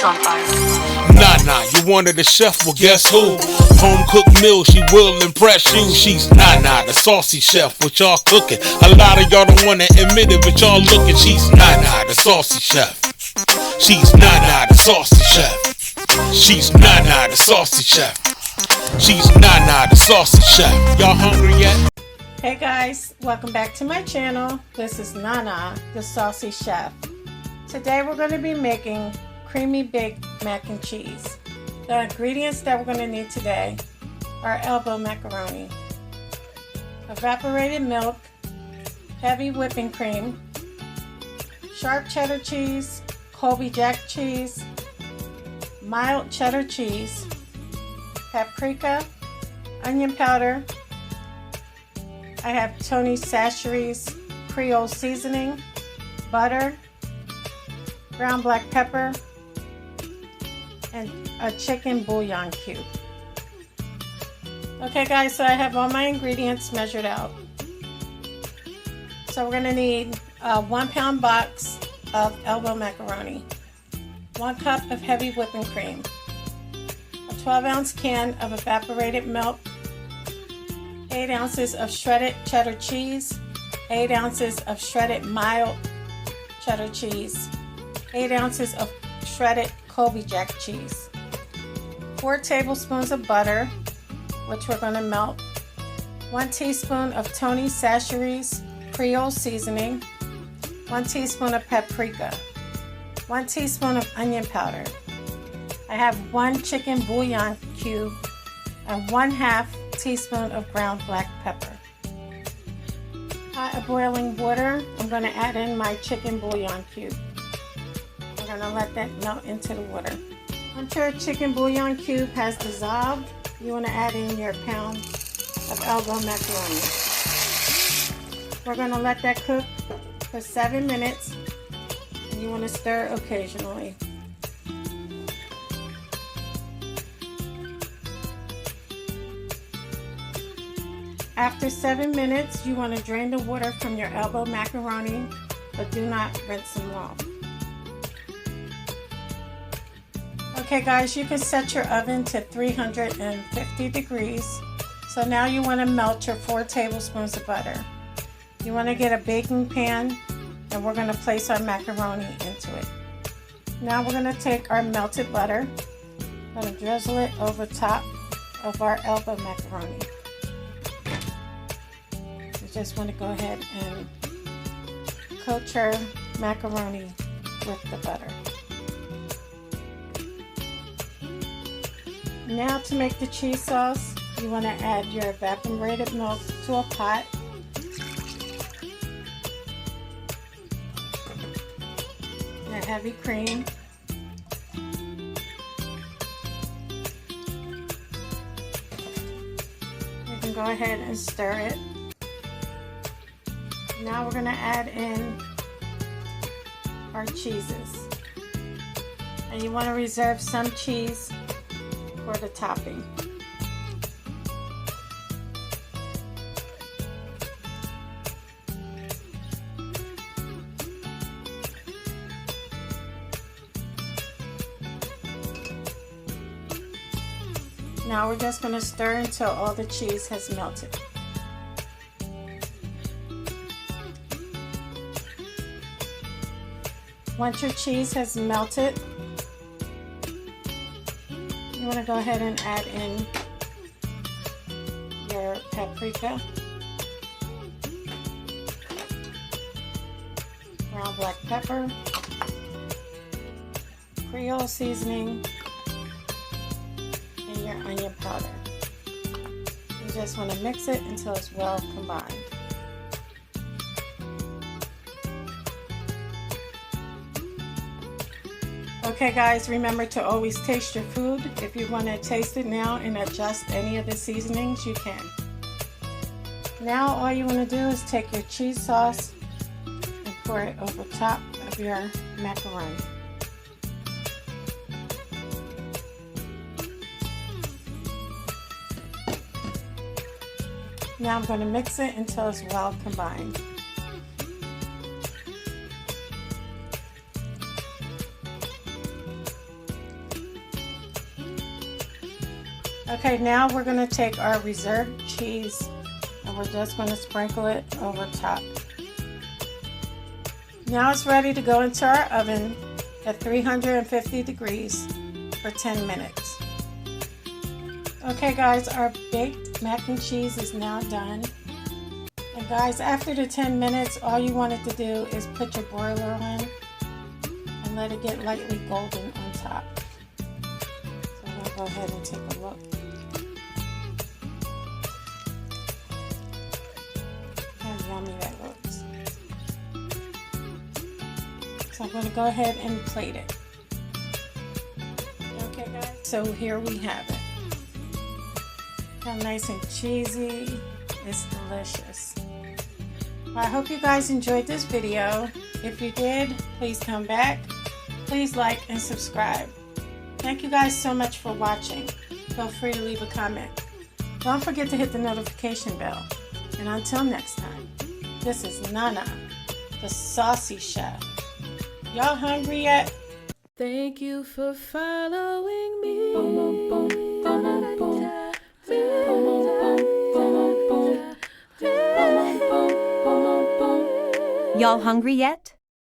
on fire. Nana, you wanted a chef, well guess who? Home cooked meal, she will impress you. She's Nana, the saucy chef, what y'all cooking. A lot of y'all don't wanna admit it, but y'all looking. She's Nana, the saucy chef. She's Nana, the saucy chef. She's Nana, the saucy chef. She's Nana, the saucy chef. Y'all hungry yet? Hey guys, welcome back to my channel. This is Nana, the Saucy Chef. Today we're going to be making creamy baked mac and cheese. The ingredients that we're going to need today are elbow macaroni, evaporated milk, heavy whipping cream, sharp cheddar cheese, Colby Jack cheese, mild cheddar cheese, paprika, onion powder. I have Tony Chachere's Creole seasoning, butter, ground black pepper, and a chicken bouillon cube. Okay guys, so I have all my ingredients measured out. So we're going to need a 1 pound box of elbow macaroni, 1 cup of heavy whipping cream, a 12-ounce can of evaporated milk, 8 ounces of shredded cheddar cheese, 8 ounces of shredded mild cheddar cheese, 8 ounces of shredded Colby Jack cheese, 4 tablespoons of butter, which we're going to melt, 1 teaspoon of Tony Chachere's Creole seasoning, 1 teaspoon of paprika, 1 teaspoon of onion powder. I have 1 chicken bouillon cube and 1/2 teaspoon of ground black pepper. Hot boiling water, I'm going to add in my chicken bouillon cube. We're going to let that melt into the water. Once your chicken bouillon cube has dissolved, you want to add in your pound of elbow macaroni. We're going to let that cook for 7 minutes, and you want to stir occasionally. After 7 minutes, you want to drain the water from your elbow macaroni, but do not rinse them off. Okay guys, you can set your oven to 350 degrees. So now you want to melt your 4 tablespoons of butter. You want to get a baking pan, and we're going to place our macaroni into it. Now we're going to take our melted butter, I'm going to drizzle it over top of our elbow macaroni. Just want to go ahead and coat your macaroni with the butter. Now to make the cheese sauce, you want to add your evaporated milk to a pot. Your heavy cream. You can go ahead and stir it. Now we're going to add in our cheeses, and you want to reserve some cheese for the topping. Now we're just going to stir until all the cheese has melted. Once your cheese has melted, you want to go ahead and add in your paprika, ground black pepper, Creole seasoning, and your onion powder. You just want to mix it until it's well combined. Okay guys, remember to always taste your food. If you want to taste it now and adjust any of the seasonings, you can. Now all you want to do is take your cheese sauce and pour it over top of your macaroni. Now I'm going to mix it until it's well combined. Okay, now we're going to take our reserved cheese and we're just going to sprinkle it over top. Now it's ready to go into our oven at 350 degrees for 10 minutes. Okay guys, our baked mac and cheese is now done. And guys, after the 10 minutes, all you wanted to do is put your broiler on and let it get lightly golden on top. So I'm going to go ahead and take a look. How yummy that looks. So I'm going to go ahead and plate it. Okay guys, so here we have it. How nice and cheesy. It's delicious. I hope you guys enjoyed this video. If you did, please come back. Please like and subscribe. Thank you guys so much for watching. Feel free to leave a comment. Don't forget to hit the notification bell. And until next time, this is Nana, the Saucy Chef. Y'all hungry yet? Thank you for following me. Y'all hungry yet?